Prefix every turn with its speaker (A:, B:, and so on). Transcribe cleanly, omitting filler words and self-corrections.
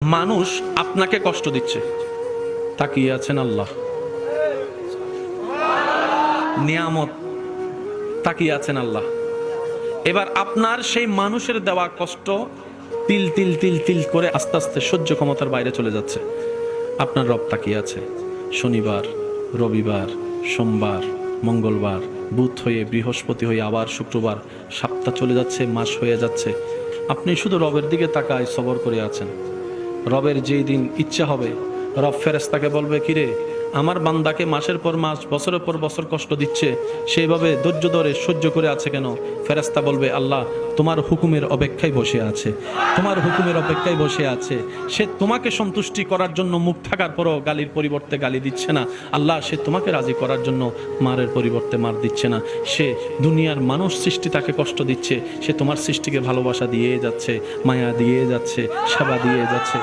A: মানুষ আপনাকে কষ্ট দিচ্ছে, তাকিয়ে আছেন আল্লাহ। নিয়ামত, তাকিয়ে আছেন আল্লাহ। এবার আপনার সেই মানুষের দেওয়া কষ্ট তিল তিল তিল তিল করে আস্তে আস্তে সহ্য ক্ষমতার বাইরে চলে যাচ্ছে। আপনার রব তাকিয়ে আছে। শনিবার, রবিবার, সোমবার, মঙ্গলবার, বুধ হয়ে বৃহস্পতি হয়ে আবার শুক্রবার, সপ্তাহ চলে যাচ্ছে, মাস হয়ে যাচ্ছে। আপনি শুধু রবের দিকে তাকায় সবর করে আছেন। রবের যেই দিন ইচ্ছা হবে, রব ফেরেশতাকে বলবে, কিরে আমার বান্দাকে মাসের পর মাস, বছরের পর বছর কষ্ট দিচ্ছে, সেইভাবে ধৈর্য ধরে সহ্য করে আছে কেন? ফেরেশতা বলবে, আল্লাহ তোমার হুকুমের অপেক্ষায় বসে আছে, তোমার হুকুমের অপেক্ষায় বসে আছে। সে তোমাকে সন্তুষ্টি করার জন্য মুখ থাকার পরও গালির পরিবর্তে গালি দিচ্ছে না। আল্লাহ সে তোমাকে রাজি করার জন্য মারের পরিবর্তে মার দিচ্ছে না। সে দুনিয়ার মানুষ সৃষ্টি তাকে কষ্ট দিচ্ছে, সে তোমার সৃষ্টিকে ভালোবাসা দিয়ে যাচ্ছে, মায়া দিয়ে যাচ্ছে, সেবা দিয়ে যাচ্ছে।